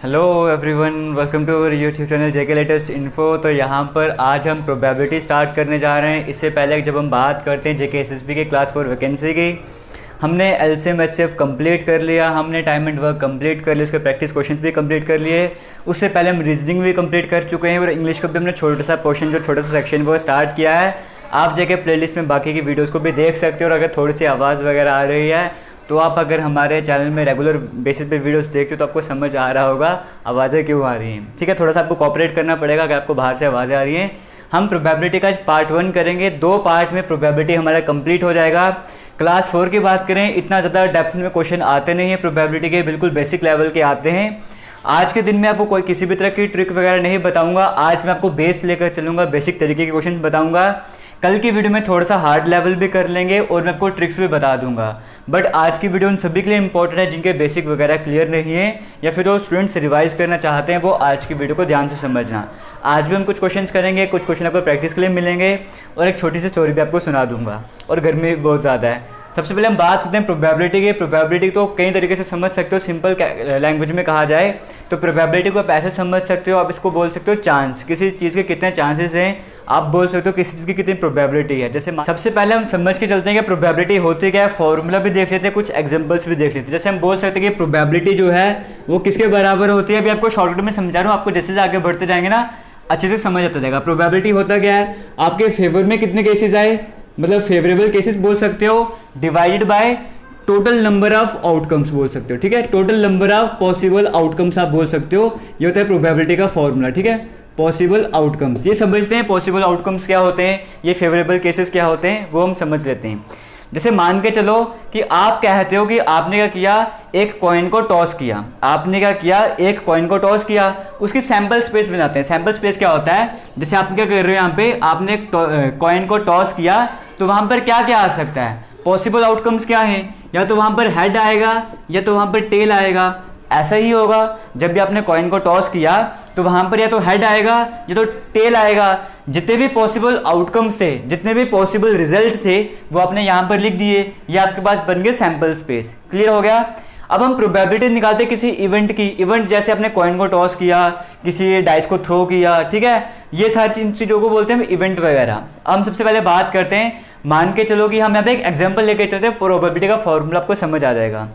Hello everyone, welcome to our YouTube channel JK latest info. तो यहाँ पर आज हम प्रोबेबिलिटी स्टार्ट करने जा रहे हैं। इससे पहले जब हम बात करते हैं जेके एसएसबी के क्लास 4 वैकेंसी की, हमने एलसीएम एचसीएफ कंप्लीट कर लिया, हमने टाइम एंड वर्क कंप्लीट कर लिया, उसके प्रैक्टिस क्वेश्चंस भी कंप्लीट कर लिए। उससे पहले हम रीजनिंग भी कंप्लीट कर चुके हैं और इंग्लिश का भी हमने छोटा सा पोर्शन, जो छोटा सा सेक्शन वो स्टार्ट किया है। आप जेके प्लेलिस्ट में बाकी की वीडियोज़ को भी देख सकते हो। और अगर थोड़ी सी आवाज़ वगैरह आ रही है तो आप अगर हमारे चैनल में रेगुलर बेसिस पे वीडियोस देखते हो तो आपको समझ आ रहा होगा आवाज़ें क्यों आ रही हैं। ठीक है, थोड़ा सा आपको कोऑपरेट करना पड़ेगा अगर आपको बाहर से आवाज़ें आ रही हैं। हम प्रोबेबिलिटी का पार्ट 1 करेंगे, 2 पार्ट में प्रोबेबिलिटी हमारा कंप्लीट हो जाएगा। क्लास 4 की बात करें, इतना ज़्यादा डेप्थ में क्वेश्चन आते नहीं है प्रोबेबिलिटी के, बिल्कुल बेसिक लेवल के आते हैं। आज के दिन में आपको कोई किसी भी तरह की ट्रिक वगैरह नहीं बताऊंगा। आज मैं आपको बेस लेकर चलूँगा, बेसिक तरीके के क्वेश्चन बताऊँगा। कल की वीडियो में थोड़ा सा हार्ड लेवल भी कर लेंगे और मैं आपको ट्रिक्स भी बता दूंगा। बट आज की वीडियो उन सभी के लिए इंपॉर्टेंट है जिनके बेसिक वगैरह क्लियर नहीं है या फिर जो स्टूडेंट्स रिवाइज करना चाहते हैं, वो आज की वीडियो को ध्यान से समझना। आज भी हम कुछ क्वेश्चंस करेंगे, कुछ क्वेश्चन आपको प्रैक्टिस के लिए मिलेंगे और एक छोटी सी स्टोरी भी आपको सुना दूंगा। और गर्मी भी बहुत ज़्यादा है। सबसे पहले हम बात करते हैं प्रोबेबिलिटी की। प्रोबेबिलिटी तो कई तरीके से समझ सकते हो। सिंपल लैंग्वेज में कहा जाए तो प्रोबेबिलिटी को आप ऐसे समझ सकते हो, आप इसको बोल सकते हो चांस। किसी चीज़ के कितने चांसेस हैं, आप बोल सकते हो किसी चीज़ की कितनी प्रोबेबिलिटी है। जैसे सबसे पहले हम समझ के चलते हैं कि प्रोबेबिलिटी होती क्या है, फॉर्मूला भी देख लेते हैं, कुछ एग्जांपल्स भी देख लेते हैं। जैसे हम बोल सकते हैं कि प्रोबेबिलिटी जो है वो किसके बराबर होती है। अभी आपको शॉर्टकट में समझा रहा हूँ, आपको जैसे आगे बढ़ते जाएंगे ना अच्छे से समझ आता जाएगा। प्रोबेबिलिटी होता क्या है, आपके फेवर में कितने केसेस आए, मतलब फेवरेबल केसेस बोल सकते हो, divided by total number of outcomes बोल सकते हो। ठीक है, total number of possible outcomes आप बोल सकते हो। ये होता है प्रोबेबिलिटी का फॉर्मूला। ठीक है, पॉसिबल आउटकम्स, ये समझते हैं पॉसिबल आउटकम्स क्या होते हैं, ये फेवरेबल केसेस क्या होते हैं, वो हम समझ लेते हैं। जैसे मान के चलो कि आप कहते हो कि आपने क्या किया, एक कॉइन को टॉस किया। आपने क्या किया, एक कॉइन को टॉस किया, उसकी सैंपल स्पेस बनाते हैं। सैंपल स्पेस क्या होता है, जैसे आप क्या कर रहे हो, यहाँ पे आपने कॉइन को टॉस किया तो वहाँ पर क्या क्या आ सकता है, पॉसिबल आउटकम्स क्या है, या तो वहाँ पर हेड आएगा या तो वहाँ पर टेल आएगा। ऐसा ही होगा, जब भी आपने कॉइन को टॉस किया तो वहाँ पर या तो हेड आएगा या तो टेल आएगा। जितने भी पॉसिबल आउटकम्स थे, जितने भी पॉसिबल रिजल्ट थे, वो आपने यहाँ पर लिख दिए। ये आपके पास बन गए सैंपल स्पेस। क्लियर हो गया। अब हम प्रोबेबिलिटी निकालते किसी इवेंट की। इवेंट जैसे आपने कॉइन को टॉस किया, किसी डाइस को थ्रो किया। ठीक है, ये सारी चीज़ों को बोलते हैं हम इवेंट वगैरह। हम सबसे पहले बात करते हैं, मान के चलो कि हम यहाँ पे एक एग्जांपल लेके चलते हैं, प्रोबेबिलिटी का फॉर्मूला आपको समझ आ जाएगा।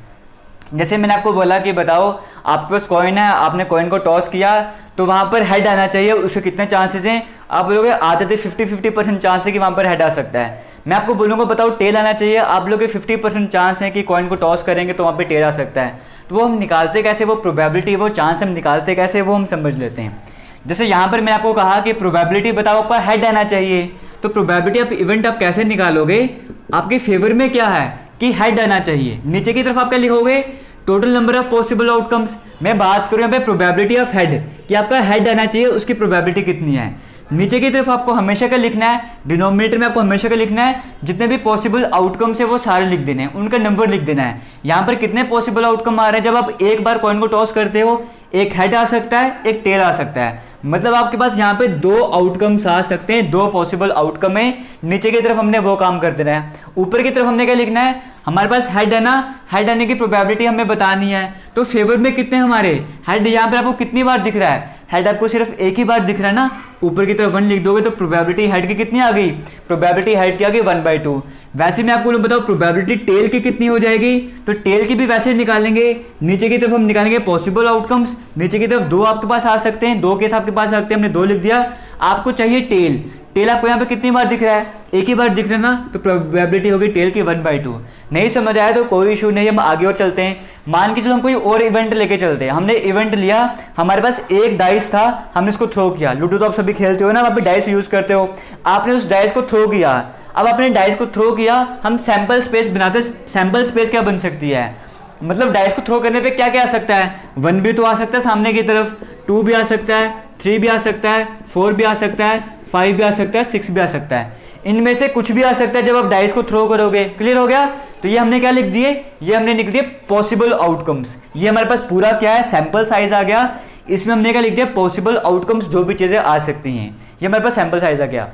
जैसे मैंने आपको बोला कि बताओ आपके पास कॉइन है, आपने कॉइन को टॉस किया तो वहाँ पर हेड आना चाहिए, उसके कितने चांसेस हैं। आप बोलोगे आते थे 50-50% चांस है कि वहाँ पर हेड आ सकता है। मैं आपको बोलूँगा बताओ टेल आना चाहिए, आप लोग 50% चांस है कि कॉइन को टॉस करेंगे तो वहाँ पर टेल आ सकता है। तो वो हम निकालते कैसे, वो प्रोबेबिलिटी, वो चांस हम निकालते कैसे, वो हम समझ लेते हैं। जैसे यहाँ पर मैंने आपको कहा कि प्रोबेबिलिटी बताओ आपका हेड आना चाहिए, तो प्रोबेबिलिटी आप इवेंट आप कैसे निकालोगे, आपके फेवर में क्या है कि हेड आना चाहिए। नीचे की तरफ आप क्या लिखोगे, total number of possible outcomes. मैं बात करूँ यहाँ पे प्रोबेबिलिटी ऑफ हेड, कि आपका हेड आना चाहिए, उसकी प्रोबेबिलिटी कितनी है। नीचे की तरफ आपको हमेशा का लिखना है, डिनोमिनेटर में आपको हमेशा का लिखना है, जितने भी पॉसिबल आउटकम्स है वो सारे लिख देने हैं, उनका नंबर लिख देना है। यहाँ पर कितने पॉसिबल आउटकम आ रहे हैं, जब आप एक बार कॉइन को टॉस करते हो, एक हेड आ सकता है, एक टेल आ सकता है। मतलब आपके पास यहाँ पे 2 आउटकम्स आ सकते हैं, 2 पॉसिबल आउटकम है। नीचे की तरफ हमने वो काम कर देना है। ऊपर की तरफ हमने क्या लिखना है, हमारे पास हेड है ना, हेड आने की प्रोबेबिलिटी हमें बतानी है। तो फेवर में कितने हमारे हेड, यहाँ पर आपको कितनी बार दिख रहा है, हेड आपको सिर्फ एक ही बार दिख रहा है ना। ऊपर की तरफ 1 लिख दोगे तो प्रोबेबिलिटी हेड की कितनी आ गई, प्रोबेबिलिटी हेड की आ गई 1/2। वैसे मैं आपको बताऊँ प्रोबेबिलिटी टेल की कितनी हो जाएगी, तो टेल की भी वैसे निकालेंगे। नीचे की तरफ हम निकालेंगे पॉसिबल आउटकम्स। नीचे की तरफ 2 आपके पास आ सकते हैं, 2 केस आपके पास आ सकते हैं, हमने 2 लिख दिया। आपको चाहिए टेल, टेल आपको यहाँ पे कितनी बार दिख रहा है, एक ही बार दिख रहा है ना, तो प्रोबेबिलिटी होगी टेल की 1/2। नहीं समझ आया तो कोई इशू नहीं, हम आगे और चलते हैं। मान के चलो हम कोई और इवेंट लेके चलते हैं। हमने इवेंट लिया, हमारे पास एक डाइस था, हमने इसको थ्रो किया। लूडो तो आप सभी खेलते हो ना, वहाँ पे डाइस यूज करते हो। आपने उस डाइस को थ्रो किया, अब आपने डाइस को थ्रो किया, हम सैंपल स्पेस बनाते। सैंपल स्पेस क्या बन सकती है, मतलब डाइस को थ्रो करने पे क्या क्या आ सकता है, 1 भी तो आ सकता है सामने की तरफ, 2 भी आ सकता है, 3 भी आ सकता है, 4 भी आ सकता है, 5 भी आ सकता है, 6 भी आ सकता है। इनमें से कुछ भी आ सकता है जब आप डाइस को थ्रो करोगे। क्लियर हो गया। तो ये हमने क्या लिख दिए, ये हमने लिख दिए पॉसिबल आउटकम्स। ये हमारे पास पूरा क्या है, सैंपल साइज आ गया। इसमें हमने क्या लिख दिया, पॉसिबल आउटकम्स, जो भी चीज़ें आ सकती हैं। ये हमारे पास सैंपल साइज आ गया।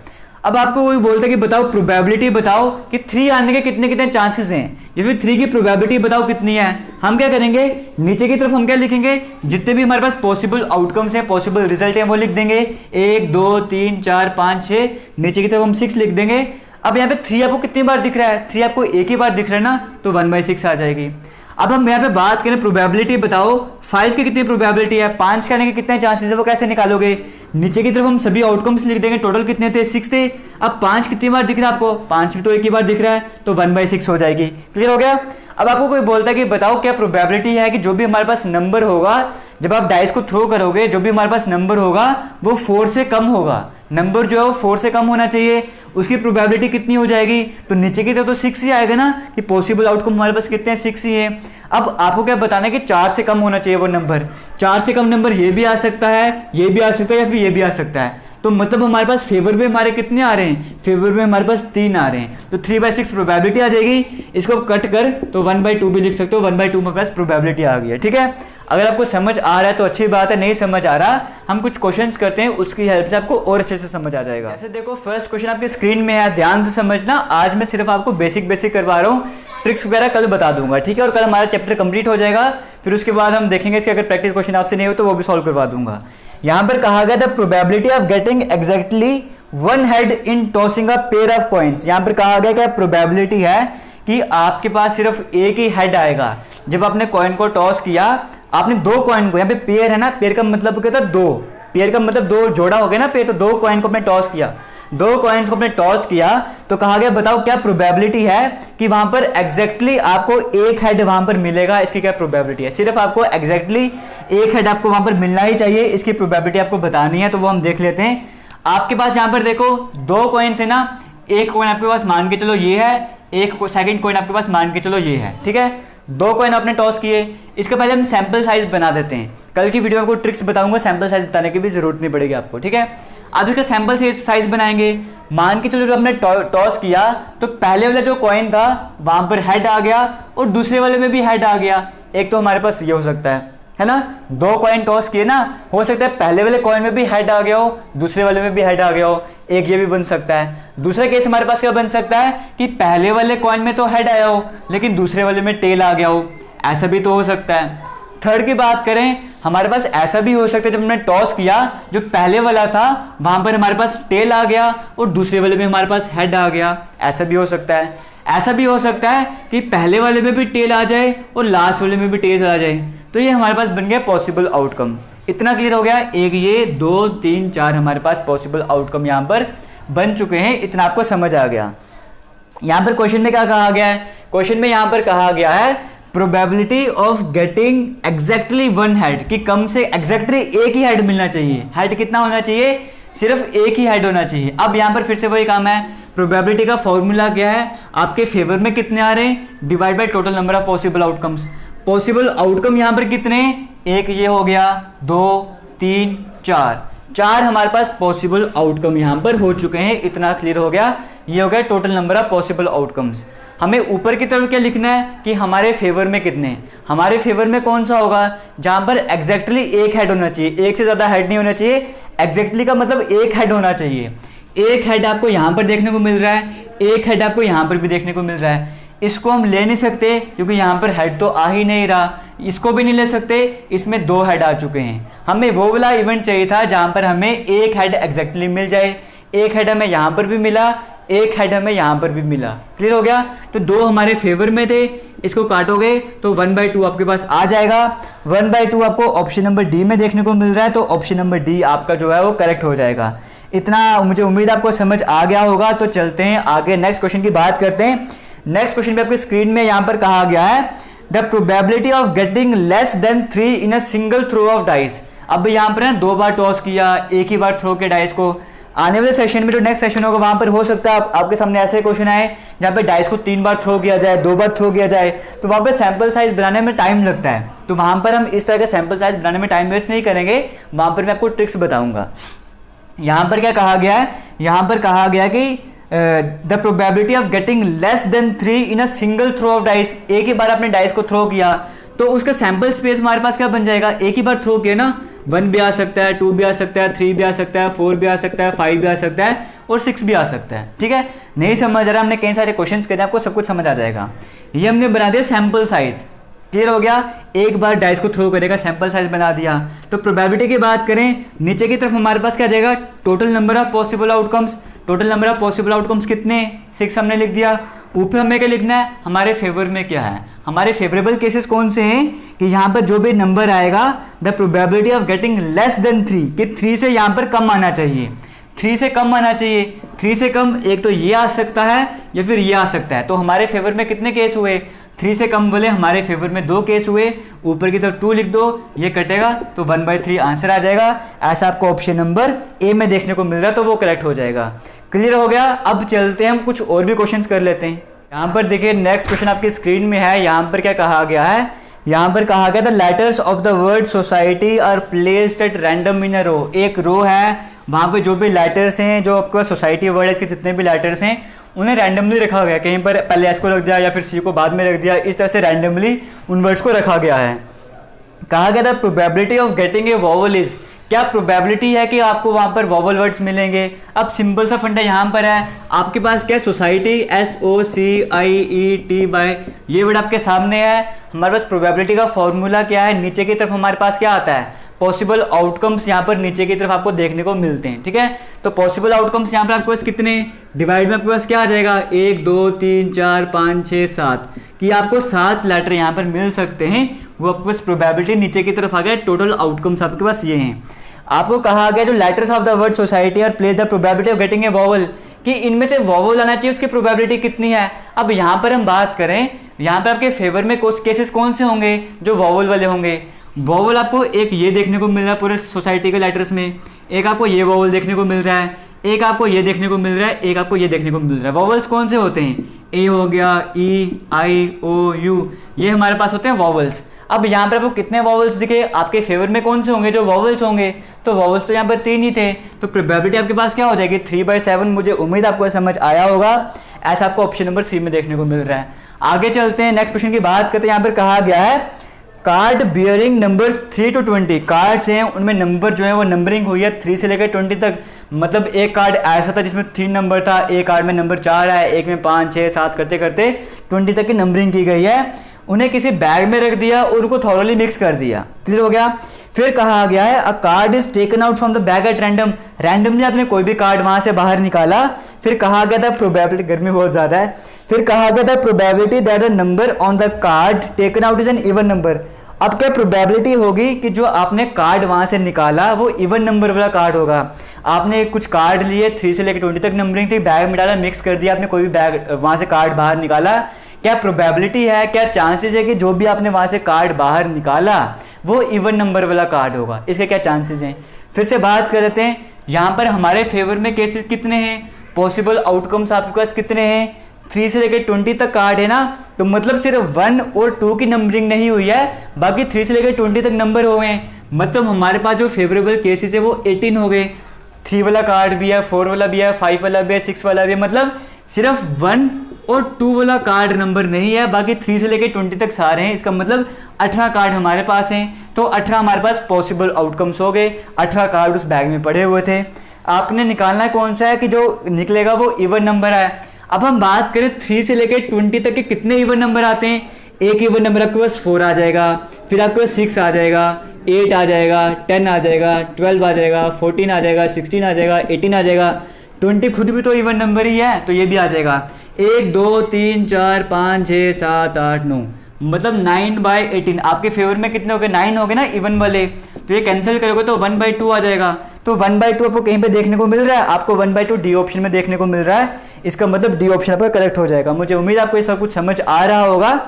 अब आपको वही बोलता है कि बताओ प्रोबेबिलिटी बताओ कि 3 आने के कितने कितने चांसेस हैं, या फिर 3 की प्रोबेबिलिटी बताओ कितनी है। हम क्या करेंगे, नीचे की तरफ हम क्या लिखेंगे, जितने भी हमारे पास पॉसिबल आउटकम्स हैं, पॉसिबल रिजल्ट हैं वो लिख देंगे, 1 2 3 4 5 6, नीचे की तरफ हम 6 लिख देंगे। अब यहाँ पे 3 आपको कितनी बार दिख रहा है, 3 आपको एक ही बार दिख रहा है ना, तो 1/6 आ जाएगी। अब हम यहाँ पे बात करें प्रोबेबिलिटी बताओ 5 की कितनी प्रोबेबिलिटी है, 5 के आने के कितने चांसेस है, वो कैसे निकालोगे, नीचे की तरफ हम सभी आउटकम्स लिख देंगे, टोटल कितने थे 6 थे। अब 5 कितनी बार दिख रहा है आपको, 5 भी तो एक ही बार दिख रहा है, तो 1/6 हो जाएगी। क्लियर हो गया। अब आपको कोई बोलता है कि बताओ क्या प्रोबेबिलिटी है कि जो भी हमारे पास नंबर होगा, जब आप डाइस को थ्रो करोगे, जो भी हमारे पास नंबर होगा वो 4 से कम होगा, नंबर जो है वो 4 से कम होना चाहिए, उसकी प्रोबेबिलिटी कितनी हो जाएगी, तो नीचे की तरफ तो 6 ही आएगा ना, कि पॉसिबल आउटकम हमारे पास कितने हैं, 6 ही है। अब आपको क्या बताना है कि 4 से कम होना चाहिए वो नंबर, 4 से कम नंबर ये भी आ सकता है, ये भी आ सकता है, या फिर ये भी आ सकता है। तो मतलब हमारे पास फेवर में हमारे कितने आ रहे हैं, फेवर में हमारे पास 3 आ रहे हैं, तो 3/6 प्रोबेबिलिटी आ जाएगी। इसको कट कर तो 1/2 भी लिख सकते हो, 1/2 हमारे पास प्रोबेबिलिटी आ गई है। ठीक है, अगर आपको समझ आ रहा है तो अच्छी बात है, नहीं समझ आ रहा हम कुछ क्वेश्चंस करते हैं, उसकी हेल्प से आपको और अच्छे से समझ आ जाएगा। जैसे देखो फर्स्ट क्वेश्चन आपकी स्क्रीन में है, ध्यान से समझना। आज मैं सिर्फ आपको बेसिक करवा रहा हूँ, ट्रिक्स वगैरह कल बता दूंगा। ठीक है, और कल हमारा चैप्टर कंप्लीट हो जाएगा, फिर उसके बाद हम देखेंगे इसके अगर प्रैक्टिस क्वेश्चन आपसे नहीं हो तो वो भी सॉल्व करवा दूंगा। यहाँ पर कहा गया the probability of getting exactly 1 head in tossing a pair of coins. यहाँ पर कहा गया क्या प्रोबेबिलिटी है कि आपके पास सिर्फ एक ही हेड आएगा। जब आपने कॉइन को टॉस किया, आपने 2 कॉइन को, यहाँ पे पेयर है ना, पेयर का मतलब क्या था 2, पेयर का मतलब 2 जोड़ा हो गया ना पेयर, तो 2 कॉइन को आपने टॉस किया, 2 कॉइन्स को आपने टॉस किया, तो कहा गया बताओ क्या प्रोबेबिलिटी है कि वहां पर एग्जैक्टली आपको एक हेड वहां पर मिलेगा, इसकी क्या प्रोबेबिलिटी है। सिर्फ आपको एग्जैक्टली एक हेड आपको वहां पर मिलना ही चाहिए, इसकी प्रोबेबिलिटी आपको बतानी है, तो वो हम देख लेते हैं। आपके पास यहाँ पर देखो 2 कॉइन्स है ना, एक कॉइन आपके पास मान के चलो ये है, एक सेकंड कॉइन आपके पास मान के चलो ये है। ठीक है, 2 कॉइन आपने टॉस किए, इसके पहले हम सैंपल साइज बना देते हैं। कल की वीडियो में आपको ट्रिक्स बताऊंगा, सैंपल साइज बताने की भी जरूरत नहीं पड़ेगी आपको। ठीक है, अब इसका सैंपल साइज बनाएंगे। मान के चलो जब हमने टॉस किया तो पहले वाला जो कॉइन था वहां पर हेड आ गया और दूसरे वाले में भी हेड आ गया। एक तो हमारे पास ये हो सकता है ना, 2 कॉइन टॉस किए ना, हो सकता है पहले वाले कॉइन में भी हेड आ गया हो, दूसरे वाले में भी हेड आ गया हो, एक ये भी बन सकता है। दूसरा केस हमारे पास क्या बन सकता है कि पहले वाले कॉइन में तो हेड आया हो लेकिन दूसरे वाले में टेल आ गया हो, ऐसा भी तो हो सकता है। थर्ड की बात करें, हमारे पास ऐसा भी हो सकता है जब हमने टॉस किया, जो पहले वाला था वहां पर हमारे पास टेल आ गया और दूसरे वाले में हमारे पास हेड आ गया, ऐसा भी हो सकता है। ऐसा भी हो सकता है कि पहले वाले में भी टेल आ जाए और लास्ट वाले में भी टेल आ जाए, तो ये हमारे पास बन गया पॉसिबल आउटकम। इतना क्लियर हो गया, एक ये 2 3 4 हमारे पास पॉसिबल आउटकम यहाँ पर बन चुके हैं, इतना आपको समझ आ गया। यहाँ पर क्वेश्चन में क्या कहा गया है, क्वेश्चन में यहाँ पर कहा गया है probability of getting exactly 1 head, कि कम से एग्जैक्टली एक ही हेड मिलना चाहिए। हेड कितना होना चाहिए, सिर्फ एक ही हेड होना चाहिए। अब यहाँ पर फिर से वही काम है, प्रोबेबिलिटी का फॉर्मूला क्या है, आपके फेवर में कितने आ रहे हैं, divide by total number of possible outcomes. Possible outcome यहाँ पर कितने, एक ये हो गया, 2 3 4 हमारे पास पॉसिबल आउटकम यहाँ पर हो चुके हैं, इतना क्लियर हो गया। ये हो गया total number of possible outcomes. हमें ऊपर की तरफ क्या लिखना है कि हमारे फेवर में कितने हैं, हमारे फेवर में कौन सा होगा जहां पर एग्जैक्टली एक हेड होना चाहिए, एक से ज्यादा हेड नहीं होना चाहिए। एग्जैक्टली का मतलब एक हेड होना चाहिए। एक हेड आपको यहां पर देखने को मिल रहा है, एक हेड आपको यहां पर भी देखने को मिल रहा है। इसको हम ले नहीं सकते क्योंकि यहाँ पर हेड तो आ ही नहीं रहा, इसको भी नहीं ले सकते, इसमें 2 हेड आ चुके हैं। हमें वो वाला इवेंट चाहिए था जहां पर हमें एक हेड एग्जैक्टली मिल जाए, एक हेड हमें यहाँ पर भी मिला, एक हेड हमें यहाँ पर भी मिला। क्लियर हो गया, तो 2 हमारे फेवर में थे, इसको काटोगे तो 1/2 आपके पास आ जाएगा। 1/2 आपको ऑप्शन नंबर डी में देखने को मिल रहा है, तो ऑप्शन नंबर डी आपका जो है वो करेक्ट हो जाएगा। इतना मुझे उम्मीद आपको समझ आ गया होगा। तो चलते हैं आगे, नेक्स्ट क्वेश्चन की बात करते हैं। नेक्स्ट क्वेश्चन पे आपकी स्क्रीन में यहाँ पर कहा गया है the probability of getting less than 3 in a single throw of dice. अब यहाँ पर 2 बार टॉस किया, एक ही बार थ्रो के डाइस को। आने वाले सेशन में जो नेक्स्ट सेशन होगा वहां पर हो सकता है आपके सामने ऐसे क्वेश्चन आए जहाँ पे डाइस को 3 बार थ्रो किया जाए, 2 बार थ्रो किया जाए, तो वहां पे सैंपल साइज बनाने में टाइम लगता है। तो वहां पर हम इस तरह का सैंपल साइज बनाने में टाइम वेस्ट नहीं करेंगे, वहां पर मैं आपको ट्रिक्स बताऊंगा। यहाँ पर क्या कहा गया है, यहाँ पर कहा गया कि the probability of getting less than 3 in a single throw of dice. एक ही बार आपने डाइस को थ्रो किया तो उसका सैंपल स्पेस हमारे पास क्या बन जाएगा, एक ही बार थ्रो किया ना, 1 भी आ सकता है, 2 भी आ सकता है, 3 भी आ सकता है, 4 भी आ सकता है, 5 भी आ सकता है और 6 भी आ सकता है। ठीक है, नहीं समझ आ रहा, हमने कई सारे क्वेश्चंस करे, आपको सब कुछ समझ आ जाएगा। ये हमने बना दिया सैम्पल साइज, क्लियर हो गया। एक बार डाइस को थ्रो करेगा, सैंपल साइज बना दिया। तो प्रोबेबिलिटी की बात करें, नीचे की तरफ हमारे पास क्या आ जाएगा, total number of possible outcomes. Total number of possible outcomes कितने, 6 हमने लिख दिया। ऊपर हमें क्या लिखना है, हमारे फेवर में क्या है, हमारे फेवरेबल केसेस कौन से हैं कि यहाँ पर जो भी नंबर आएगा the probability of getting less than 3, कि 3 से यहाँ पर कम आना चाहिए, 3 से कम आना चाहिए। 3 से कम एक तो ये आ सकता है या फिर ये आ सकता है। तो हमारे फेवर में कितने केस हुए, 3 से कम बोले हमारे फेवर में 2 केस हुए। ऊपर की तरफ 2 लिख दो, ये कटेगा तो 1/3 आंसर आ जाएगा। ऐसा आपको ऑप्शन नंबर ए में देखने को मिल रहा है, तो वो करेक्ट हो जाएगा। क्लियर हो गया। अब चलते हैं हम कुछ और भी क्वेश्चंस कर लेते हैं। यहाँ पर देखिए नेक्स्ट क्वेश्चन आपकी स्क्रीन में है। यहाँ पर क्या कहा गया है, यहाँ पर कहा गया the letters of the word society are placed at random in a row. एक रो है, वहाँ पे जो भी लेटर्स हैं, जो आपके पास सोसाइटी वर्ड है, इसके जितने भी लेटर्स हैं उन्हें रैंडमली रखा गया। कहीं पर पहले एस को रख दिया या फिर सी को बाद में रख दिया, इस तरह से रैंडमली उन वर्ड्स को रखा गया है। कहा गया the probability of getting a vowel is, क्या प्रोबेबिलिटी है कि आपको वहाँ पर वॉवल वर्ड्स मिलेंगे। अब सिंपल सा फंडा यहाँ पर है, आपके पास क्या है, सोसाइटी SOCIETY, ये वर्ड आपके सामने है। हमारे पास प्रोबेबिलिटी का फॉर्मूला क्या है, नीचे की तरफ हमारे पास क्या आता है, पॉसिबल आउटकम्स यहाँ पर नीचे की तरफ आपको देखने को मिलते हैं। ठीक है, तो पॉसिबल आउटकम्स यहाँ पर आपके पास कितने, डिवाइड में आपके पास क्या आ जाएगा, 1 2 3 4 5 6 7, कि आपको 7 लेटर यहाँ पर मिल सकते हैं। वो आपके पास प्रोबेबिलिटी नीचे की तरफ आ गया। टोटल आउटकम्स आपके पास ये हैं। आपको कहा गया जो letters of the word society और place the probability of getting a vowel, कि इनमें से वॉवल आना चाहिए, उसकी प्रोबेबिलिटी कितनी है। अब यहाँ पर हम बात करें, यहाँ पे आपके फेवर में केसेस कौन से होंगे, जो वॉवल वाले होंगे। वॉवल आपको एक ये देखने को मिल रहा है पूरे सोसाइटी के लेटर्स में, एक आपको ये वॉवल देखने को मिल रहा है, एक आपको ये देखने को मिल रहा है, एक आपको ये देखने को मिल रहा है। वॉवल्स कौन से होते हैं, ए हो गया, ई, आई, ओ, यू, ये हमारे पास होते हैं वॉवल्स। अब यहाँ पर आपको कितने वॉवल्स दिखे, आपके फेवर में कौन से होंगे, जो वॉवल्स होंगे। तो वॉवल्स तो यहाँ पर 3 ही थे, तो प्रोबेबिलिटी आपके पास क्या हो जाएगी, 3/7। मुझे उम्मीद आपको समझ आया होगा। ऐसा आपको ऑप्शन नंबर सी में देखने को मिल रहा है। आगे चलते हैं, नेक्स्ट क्वेश्चन की बात करते हैं। यहाँ पर कहा गया है card bearing numbers 3 to 20, cards हैं उनमें नंबर जो है वो नंबरिंग हुई है 3 से लेकर 20 तक। मतलब एक कार्ड ऐसा था जिसमें 3 नंबर था, एक कार्ड में नंबर 4 है, एक में 5 6 7 करते करते 20 तक की नंबरिंग की गई है। उन्हें किसी बैग में रख दिया और उनको थॉरली मिक्स कर दिया। क्लियर हो गया। फिर कहा गया है अ card is taken out from the bag at random, randomly आपने कोई भी कार्ड वहां से बाहर निकाला। फिर कहा गया था प्रोबेबिलिटी, गर्मी बहुत ज्यादा है, फिर कहा गया था probability that the number on the card taken out is an even number. अब क्या प्रोबेबिलिटी होगी कि जो आपने कार्ड वहां से निकाला वो इवन नंबर वाला कार्ड होगा। आपने कुछ कार्ड लिए 3 से लेकर 20 तक नंबरिंग थी, बैग में डाला, मिक्स कर दिया, आपने कोई भी बैग वहां से कार्ड बाहर निकाला। क्या प्रोबेबिलिटी है, क्या चांसेस है कि जो भी आपने वहां से कार्ड बाहर निकाला वो इवन नंबर वाला कार्ड होगा, इसके क्या चांसेस हैं। फिर से बात करते हैं, यहाँ पर हमारे फेवर में केसेस कितने हैं, पॉसिबल आउटकम्स आपके पास कितने हैं, 3 से लेकर 20 तक कार्ड है ना, तो मतलब सिर्फ 1 और 2 की नंबरिंग नहीं हुई है, बाकी 3 से लेकर 20 तक नंबर हो गए। मतलब हमारे पास जो फेवरेबल केसेस है वो 18 हो गए। 3 वाला कार्ड भी है, 4 वाला भी है, 5 वाला भी है, 6 वाला भी है। मतलब सिर्फ 1 और 2 वाला कार्ड नंबर नहीं है, बाकी 3 से लेकर 20 तक सारे हैं। इसका मतलब 18 कार्ड हमारे पास हैं। तो 18 हमारे पास पॉसिबल आउटकम्स हो गए। 18 कार्ड उस बैग में पड़े हुए थे। आपने निकालना कौन सा है कि जो निकलेगा वो इवन नंबर है। अब हम बात करें 3 से लेकर 20 तक के कितने इवन नंबर आते हैं। एक इवन नंबर आपके पास 4 आ जाएगा, फिर आपके पास 6 आ जाएगा, 8 आ जाएगा, 10 आ जाएगा, 12 आ जाएगा, 14 आ जाएगा, 16 आ जाएगा, 18 आ जाएगा, 20 खुद भी तो इवन नंबर ही है, तो ये भी आ जाएगा। 1 2 3 4 5 6 7 8 9, मतलब 9/18 आपके फेवर में कितने हो गए, 9 हो गए ना इवन वाले। तो ये कैंसिल करोगे तो 1/2 आ जाएगा। तो 1/2 आपको कहीं पे देखने को मिल रहा है, आपको 1/2 डी ऑप्शन में देखने को मिल रहा है। इसका मतलब डी ऑप्शन आपका करेक्ट हो जाएगा। मुझे उम्मीद आपको ये सब कुछ समझ आ रहा होगा।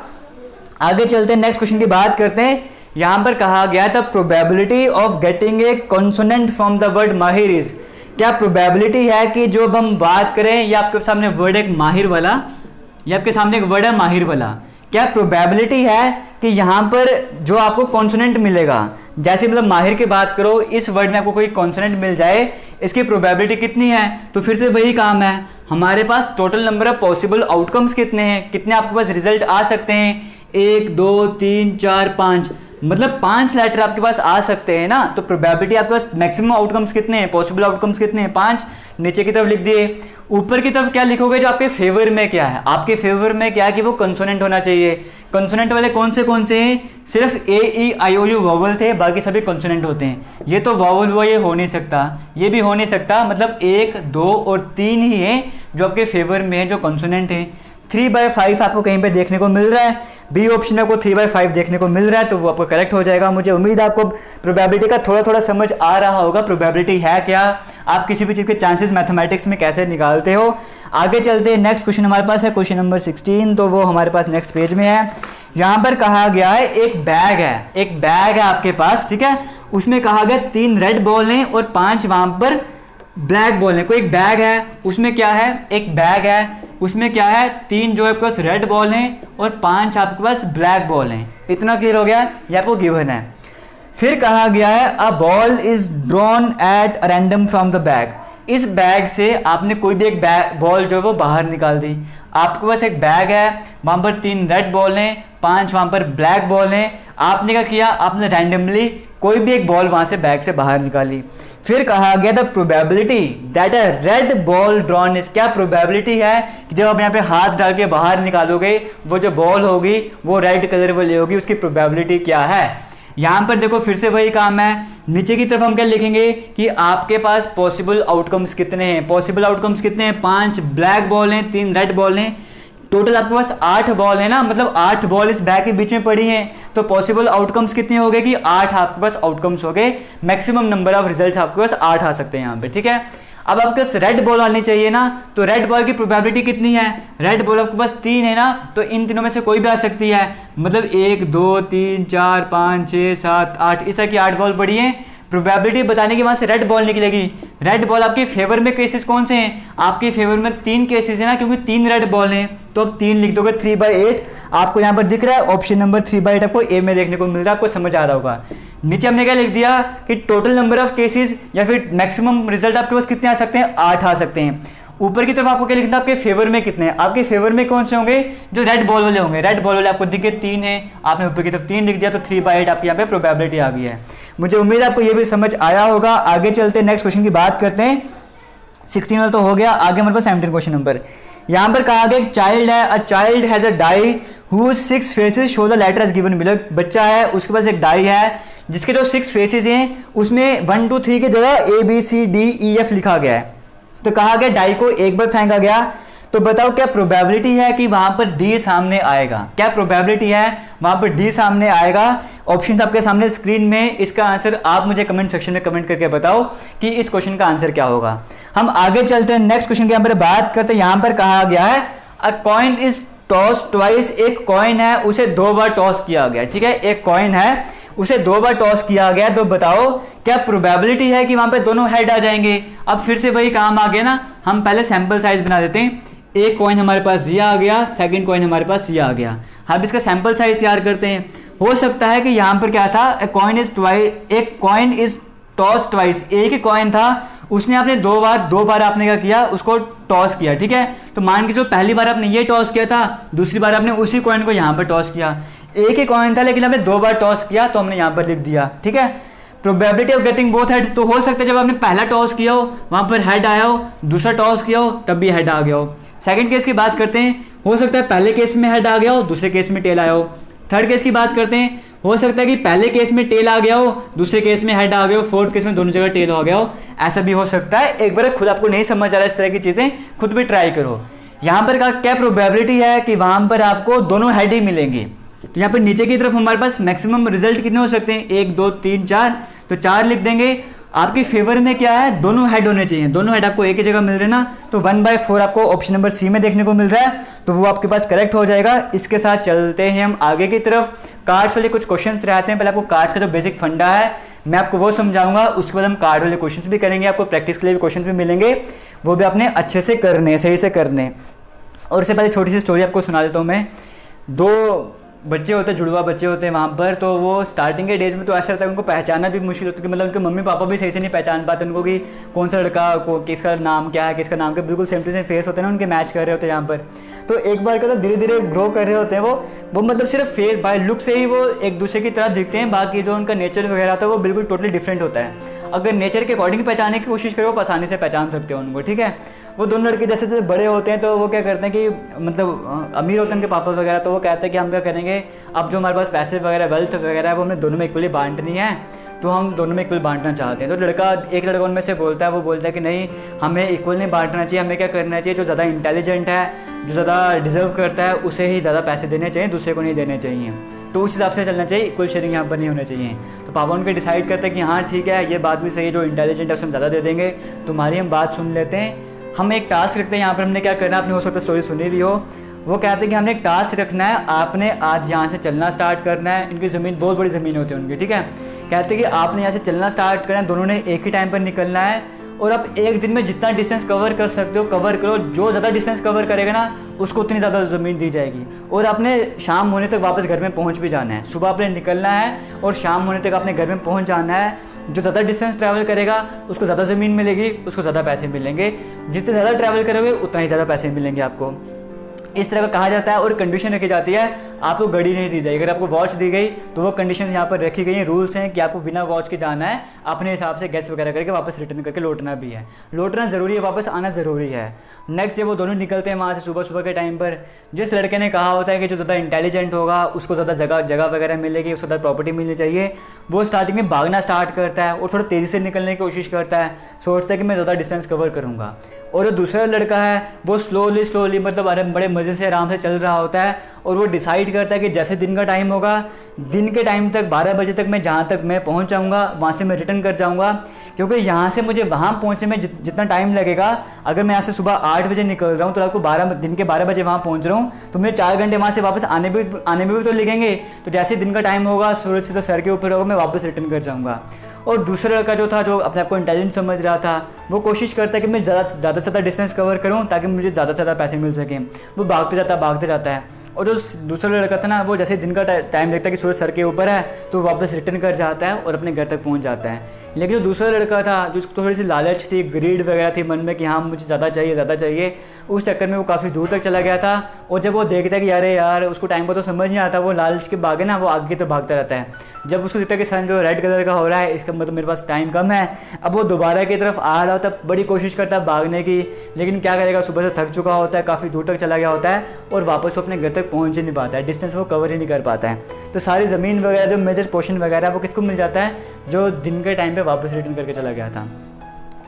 आगे चलते हैं, नेक्स्ट क्वेश्चन की बात करते हैं। यहाँ पर कहा गया था probability of getting A consonant from the word माहिर इज, क्या प्रोबेबिलिटी है कि जो अब हम बात करें, ये आपके सामने वर्ड एक माहिर वाला, ये आपके सामने एक वर्ड है माहिर वाला, क्या प्रोबेबिलिटी है कि यहाँ पर जो आपको कॉन्सोनेंट मिलेगा, जैसे मतलब माहिर की बात करो, इस वर्ड में आपको कोई कॉन्सोनेंट मिल जाए, इसकी प्रोबेबिलिटी कितनी है। तो फिर से वही काम है, हमारे पास total number of possible outcomes कितने हैं, कितने आपके पास रिजल्ट आ सकते हैं, 1 2 3 4 5। मतलब 5 लेटर आपके पास आ सकते हैं ना, तो प्रोबेबिलिटी आपके पास मैक्सिमम आउटकम्स कितने हैं, पॉसिबल आउटकम्स कितने हैं, 5। नीचे की तरफ लिख दिए। ऊपर की तरफ क्या लिखोगे, जो आपके फेवर में क्या है, आपके फेवर में क्या है कि वो कंसोनेंट होना चाहिए। कंसोनेंट वाले कौन से हैं, सिर्फ ए ई आई ओ यू वॉवल थे, बाकी सभी कंसोनेंट होते हैं। ये तो वॉवल हुआ, ये हो नहीं सकता, ये भी हो नहीं सकता, मतलब 1, 2 और 3 ही है जो आपके फेवर में है, जो कंसोनेंट है। 3/5 आपको कहीं पे देखने को मिल रहा है, बी ऑप्शन में आपको 3/5 देखने को मिल रहा है, तो वो आपको करेक्ट हो जाएगा। मुझे उम्मीद है आपको प्रोबेबिलिटी का थोड़ा थोड़ा समझ आ रहा होगा, प्रोबेबिलिटी है क्या, आप किसी भी चीज़ के चांसेस मैथमेटिक्स में कैसे निकालते हो। आगे चलते हैं, नेक्स्ट क्वेश्चन हमारे पास है क्वेश्चन नंबर 16, तो वो हमारे पास नेक्स्ट पेज में है। यहाँ पर कहा गया है एक बैग है आपके पास, ठीक है, उसमें कहा गया 3 रेड बॉल हैं और 5 वहाँ पर ब्लैक बॉल है। कोई एक बैग है, उसमें क्या है, एक बैग है, उसमें क्या है, 3 जो आपके पास रेड बॉल हैं और 5 आपके पास ब्लैक बॉल हैं। इतना क्लियर हो गया, ये आपको गिवन है। फिर कहा गया है a ball is drawn at random from the bag. इस बैग से आपने कोई भी एक बॉल जो है वो बाहर निकाल दी। आपके पास एक बैग है, वहाँ पर 3 रेड बॉल हैं, 5 वहाँ पर ब्लैक बॉल हैं। आपने क्या किया, आपने रैंडमली कोई भी एक बॉल वहाँ से बैग से बाहर निकाली। फिर कहा गया the probability that a red ball drawn is, क्या प्रोबेबिलिटी है कि जब आप यहाँ पे हाथ डाल के बाहर निकालोगे वो जो बॉल होगी वो रेड कलर वाली होगी, उसकी प्रोबेबिलिटी क्या है। यहाँ पर देखो फिर से वही काम है, नीचे की तरफ हम क्या लिखेंगे कि आपके पास पॉसिबल आउटकम्स कितने हैं। पॉसिबल आउटकम्स कितने हैं, 5 ब्लैक बॉल हैं, 3 रेड बॉल हैं, टोटल आपके पास 8 बॉल है ना, मतलब 8 बॉल इस बैग के बीच में पड़ी हैं। तो पॉसिबल आउटकम्स कितने हो गए कि 8 आपके पास आउटकम्स हो गए। मैक्सिमम नंबर ऑफ रिजल्ट्स आपके पास 8 आ सकते हैं यहाँ पे, ठीक है। अब आपके पास रेड बॉल आनी चाहिए ना, तो रेड बॉल की प्रोबेबिलिटी कितनी है, रेड बॉल आपके पास 3 है ना, तो इन तीनों में से कोई भी आ सकती है। मतलब 1, 2, 3, 4, 5, 6, 7, 8, इस तरह की 8 बॉल पड़ी हैं। प्रोबेबिलिटी बताने के वहां से रेड बॉल निकलेगी। रेड बॉल आपके फेवर में केसेस कौन से हैं, आपके फेवर में 3 केसेस है ना, क्योंकि 3 रेड बॉल हैं, तो अब 3 लिख दोगे। 3/8 आपको यहाँ पर दिख रहा है, ऑप्शन नंबर 3/8 आपको ए में देखने को मिल रहा है, आपको समझ आ रहा होगा। नीचे हमने क्या लिख दिया कि टोटल नंबर ऑफ केसेस या फिर मैक्सिमम रिजल्ट आपके पास कितने आ सकते हैं, 8 आ सकते हैं। ऊपर की तरफ आपको क्या लिखना है, आपके फेवर में कितने हैं, आपके फेवर में कौन से होंगे, जो रेड बॉल वाले होंगे। रेड बॉल वाले आपको दिखे 3 है, आपने ऊपर की तरफ 3 लिख दिया, तो 3/8 आपके यहाँ पे प्रोबेबिलिटी आ गई है। मुझे उम्मीद है आपको ये भी समझ आया होगा। आगे चलते हैं, नेक्स्ट क्वेश्चन की बात करते हैं। 16 वाला तो हो गया, आगे हमारे पास 17 क्वेश्चन नंबर। यहाँ पर कहा गया एक चाइल्ड है, a child has a die whose 6 faces show the letter as given below. बच्चा है, उसके पास एक डाई है जिसके जो 6 फेसेस हैं उसमें 1, 2, 3 की जगह ABCDEF लिखा गया है। तो कहा गया डाई को एक बार फेंका गया, तो बताओ क्या प्रोबेबिलिटी है कि वहां पर डी सामने आएगा, क्या प्रोबेबिलिटी है वहां पर डी सामने आएगा। ऑप्शन आपके सामने स्क्रीन में, इसका आंसर आप मुझे कमेंट सेक्शन में कमेंट करके बताओ कि इस क्वेश्चन का आंसर क्या होगा। हम आगे चलते हैं, नेक्स्ट क्वेश्चन की यहाँ पर बात करते हैं। यहाँ पर कहा गया है अ कॉइन इज टॉस ट्वाइस, एक कॉइन है उसे 2 बार टॉस किया गया, ठीक है, एक कॉइन है उसे 2 बार टॉस किया गया, तो बताओ क्या प्रोबेबिलिटी है कि वहां पे दोनों हेड आ जाएंगे। अब फिर से वही काम आ गया ना, हम पहले सैंपल साइज बना देते हैं। एक कॉइन हमारे पास ये आ गया, सेकंड कॉइन हमारे पास ये आ गया। अब इसका सैंपल साइज तैयार करते हैं। हो सकता है कि यहाँ पर क्या था, एक कॉइन इज टॉस ट्वाइस, एक ही कॉइन था, उसने आपने 2 बार आपने क्या किया, उसको टॉस किया, ठीक है। तो मान के चलो पहली बार आपने ये टॉस किया था, दूसरी बार आपने उसी कॉइन को यहाँ पर टॉस किया। एक ही कॉइन था लेकिन हमने 2 बार टॉस किया, तो हमने यहाँ पर लिख दिया, ठीक है। Probability of getting both head, तो हो सकता है जब आपने पहला टॉस किया हो वहां पर हेड आया हो, दूसरा टॉस किया हो तब भी हेड आ गया हो। सेकंड केस की बात करते हैं, हो सकता है पहले केस में हेड आ गया हो, दूसरे केस में टेल आया हो। थर्ड केस की बात करते हैं, हो सकता है कि पहले केस में टेल आ गया हो, दूसरे केस में हेड आ गया हो, फोर्थ केस में दोनों जगह टेल हो गया हो, ऐसा भी हो सकता है। एक बार खुद आपको नहीं समझ आ रहा है इस तरह की चीजें, खुद भी ट्राई करो। यहाँ पर क्या प्रोबेबिलिटी है कि वहां पर आपको दोनों हेड ही मिलेंगे। तो यहाँ पर नीचे की तरफ हमारे पास मैक्सिमम रिजल्ट कितने हो सकते हैं, 1, 2, 3, 4, तो 4 लिख देंगे। आपके फेवर में क्या है, दोनों हेड होने चाहिए, दोनों हेड आपको एक ही जगह मिल रहे हैं ना, तो 1/4 आपको ऑप्शन नंबर सी में देखने को मिल रहा है, तो वो आपके पास करेक्ट हो जाएगा। इसके साथ चलते हैं हम आगे की तरफ। कार्ड्स वाले कुछ क्वेश्चंस रहते हैं, पहले आपको कार्ड्स का जो बेसिक फंडा है मैं आपको वो समझाऊंगा, उसके बाद हम कार्ड वाले क्वेश्चंस भी करेंगे, आपको प्रैक्टिस के लिए भी क्वेश्चन भी मिलेंगे, वो भी आपने अच्छे से करने, सही से करने। और इससे पहले छोटी सी स्टोरी आपको सुना देता हूँ मैं। 2 बच्चे होते हैं, जुड़वा बच्चे होते हैं वहाँ पर, तो वो स्टार्टिंग के डेज में तो ऐसा रहता है उनको पहचानना भी मुश्किल होता है कि मतलब उनके मम्मी पापा भी सही से नहीं पहचान पाते उनको कि कौन सा लड़का को किसका नाम क्या है, किसका नाम क्या, बिल्कुल सेम टू सेम फेस होते हैं ना उनके, मैच कर रहे होते हैं यहाँ पर। तो एक बार क्या, तो धीरे धीरे ग्रो कर रहे होते हैं वो मतलब सिर्फ फेस बाय लुक से ही वो एक दूसरे की तरह दिखते हैं, बाकी जो उनका नेचर वगैरह होता है वो बिल्कुल टोटली डिफरेंट होता है। अगर नेचर के अकॉर्डिंग पहचानने की कोशिश करो, वो आसानी से पहचान सकते हो उनको, ठीक है। वो दोनों लड़के जैसे जैसे बड़े होते हैं तो वो क्या करते हैं कि मतलब अमीर होते हैं उनके पापा वगैरह, तो वो कहते हैं कि हम क्या करेंगे, अब जो हमारे पास पैसे वगैरह वेल्थ वगैरह है वो हमें दोनों में इक्वली बांटनी है, तो हम दोनों में इक्वल बांटना चाहते हैं। तो एक लड़का उनमें से बोलता है, वो बोलता है कि नहीं, हमें इक्वल नहीं बांटना चाहिए, हमें क्या करना चाहिए, जो ज़्यादा इंटेलिजेंट है, जो ज़्यादा डिजर्व करता है, उसे ही ज़्यादा पैसे देने चाहिए, दूसरे को नहीं देने चाहिए। तो उस हिसाब से चलना चाहिए, इक्वल शेयरिंग यहाँ पर नहीं होना चाहिए। तो पापा उनके डिसाइड करते हैं कि हाँ ठीक है, ये बात भी सही है, जो इंटेलिजेंट है उसमें ज़्यादा दे देंगे, तुम्हारी हम बात सुन लेते हैं। हम एक टास्क रखते हैं यहाँ पर, हमने क्या करना है, आपने हो सकता है स्टोरी सुनी भी हो। वो कहते हैं कि हमने एक टास्क रखना है, आपने आज यहाँ से चलना स्टार्ट करना है। इनकी ज़मीन बहुत बड़ी ज़मीन होती है उनकी, ठीक है। कहते हैं कि आपने यहाँ से चलना स्टार्ट करना है, दोनों ने एक ही टाइम पर निकलना है, और आप एक दिन में जितना डिस्टेंस कवर कर सकते हो कवर करो। जो ज़्यादा डिस्टेंस कवर करेगा ना उसको उतनी ज़्यादा ज़मीन दी जाएगी। और आपने शाम होने तक वापस घर में पहुँच भी जाना है। सुबह आपने निकलना है और शाम होने तक आपने घर में पहुँच जाना है। जो ज़्यादा डिस्टेंस ट्रैवल करेगा उसको ज़्यादा ज़मीन मिलेगी, उसको ज़्यादा पैसे मिलेंगे। जितने ज़्यादा ट्रैवल करोगे उतना ही ज़्यादा पैसे मिलेंगे आपको, इस तरह का कहा जाता है। और कंडीशन रखी जाती है, आपको घड़ी नहीं दी जाएगी। अगर आपको वॉच दी गई तो वो कंडीशन यहाँ पर रखी गई है, रूल्स हैं कि आपको बिना वॉच के जाना है, अपने हिसाब से गैस वगैरह करके वापस रिटर्न करके लौटना भी है। लौटना ज़रूरी है, वापस आना ज़रूरी है। नेक्स्ट जब वो दोनों निकलते हैं वहाँ से सुबह सुबह के टाइम पर, जिस लड़के ने कहा होता है कि जो ज़्यादा इंटेलिजेंट होगा उसको ज़्यादा जगह वगैरह मिलेगी, उसको ज़्यादा प्रॉपर्टी मिलनी चाहिए, वो स्टार्टिंग में भागना स्टार्ट करता है और थोड़ा तेज़ी से निकलने की कोशिश करता है, सोचता है कि मैं ज़्यादा डिस्टेंस कवर करूँगा। और जो दूसरा लड़का है वो स्लोली मतलब बड़े मज़े से आराम से चल रहा होता है, और वो डिसाइड करता है कि जैसे दिन का टाइम होगा, दिन के टाइम तक 12 बजे तक मैं जहाँ तक मैं पहुँच जाऊँगा वहाँ से मैं रिटर्न कर जाऊँगा, क्योंकि यहाँ से मुझे वहाँ पहुँचने में जितना टाइम लगेगा, अगर मैं यहाँ से सुबह 8 बजे निकल रहा हूँ तो रात को दिन के 12 बजे वहाँ पहुँच रहा हूँ, तो मुझे 4 घंटे वहाँ से वापस आने में भी तो लगेंगे। तो जैसे दिन का टाइम होगा, सूरज सीधा सर के ऊपर होगा, मैं वापस रिटर्न कर जाऊँगा। और दूसरा लड़का जो था, जो अपने आप को इंटेलिजेंट समझ रहा था, वो कोशिश करता है कि मैं ज़्यादा से ज़्यादा डिस्टेंस कवर करूँ ताकि मुझे ज़्यादा से ज़्यादा पैसे मिल सकें। वो भागते जाता है। और जो दूसरा लड़का था ना, वो जैसे दिन का टाइम देखता है कि सूरज सर के ऊपर है, तो वापस रिटर्न कर जाता है और अपने घर तक पहुंच जाता है। लेकिन जो दूसरा लड़का था, जो उसको थोड़ी सी लालच थी, ग्रीड वगैरह थी मन में कि हाँ मुझे ज़्यादा चाहिए, उस चक्कर में वो काफ़ी दूर तक चला गया था। और जब वो देखता है कि अरे यार, उसको टाइम पर तो समझ नहीं आता, वो लालच के भागे ना, वो आगे तो भागता रहता है। जब उसको दिखता है कि सन जो रेड कलर का हो रहा है, इसका मतलब मेरे पास टाइम कम है, अब वो दोबारा की तरफ आ रहा होता है, बड़ी कोशिश करता है भागने की, लेकिन क्या करेगा, सुबह से थक चुका होता है, काफ़ी दूर तक चला गया होता है, और वापस वो अपने घर तक पहुँच ही नहीं पाता है, डिस्टेंस वो कवर ही नहीं कर पाता है। तो सारी ज़मीन वगैरह, जो मेजर पोर्शन वगैरह, वो किसको मिल जाता है, जो दिन के टाइम पे वापस रिटर्न करके चला गया था।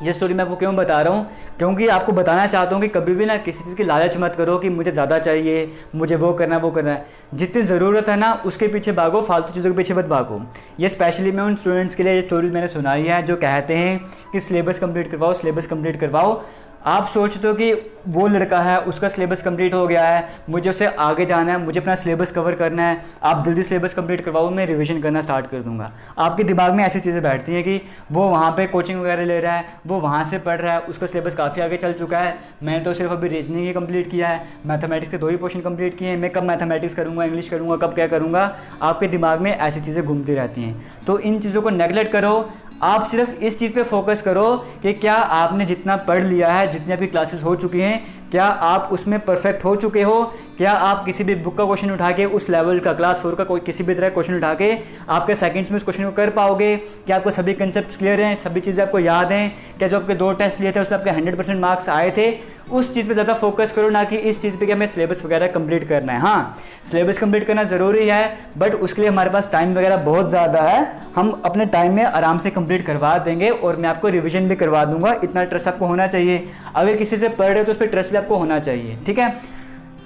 ये स्टोरी मैं आपको क्यों बता रहा हूँ, क्योंकि आपको बताना चाहता हूँ कि कभी भी ना किसी चीज़ की लालच मत करो कि मुझे ज़्यादा चाहिए, मुझे वो करना है। जितनी ज़रूरत है ना उसके पीछे भागो, फालतू चीज़ों के पीछे मत भागो। ये स्पेशली मैं उन स्टूडेंट्स के लिए ये स्टोरी मैंने सुनाई है जो कहते हैं कि सिलेबस कंप्लीट करवाओ। आप सोचते हो कि वो लड़का है, उसका सिलेबस कंप्लीट हो गया है, मुझे उससे आगे जाना है, मुझे अपना सिलेबस कवर करना है, आप जल्दी सिलेबस कंप्लीट करवाओ, मैं रिवीजन करना स्टार्ट कर दूंगा। आपके दिमाग में ऐसी चीज़ें बैठती हैं कि वो वहाँ पे कोचिंग वगैरह ले रहा है, वो वहाँ से पढ़ रहा है, उसका सिलेबस काफ़ी आगे चल चुका है, मैंने तो सिर्फ अभी रीजनिंग ही कंप्लीट किया है, मैथमेटिक्स के 2 ही पोर्शन कंप्लीट किए हैं, मैं कब मैथमेटिक्स करूँगा, इंग्लिश करूँगा, कब क्या करूँगा। आपके दिमाग में ऐसी चीज़ें घूमती रहती हैं। तो इन चीज़ों को नेगलेक्ट करो, आप सिर्फ इस चीज़ पे फोकस करो कि क्या आपने जितना पढ़ लिया है, जितनी आपकी क्लासेस हो चुकी हैं, क्या आप उसमें परफेक्ट हो चुके हो, क्या आप किसी भी बुक का क्वेश्चन उठा के, उस लेवल का क्लास 4 का कोई किसी भी तरह क्वेश्चन उठा के आपके सेकंड्स में उस क्वेश्चन को कर पाओगे, क्या आपको सभी कंसेप्ट क्लियर हैं, सभी चीज़ें आपको याद हैं, क्या जो आपके 2 टेस्ट लिए थे उसमें आपके 100% मार्क्स आए थे। उस चीज़ पे ज़्यादा फोकस करो, ना कि इस चीज़ पे कि हमें सिलेबस वगैरह कंप्लीट करना है। हाँ, सिलेबस कंप्लीट करना ज़रूरी है, बट उसके लिए हमारे पास टाइम वगैरह बहुत ज़्यादा है, हम अपने टाइम में आराम से कंप्लीट करवा देंगे, और मैं आपको रिवीजन भी करवा दूंगा। इतना ट्रस्ट आपको होना चाहिए। अगर किसी से पढ़ रहे हो तो उस पर ट्रस्ट भी आपको होना चाहिए, ठीक है।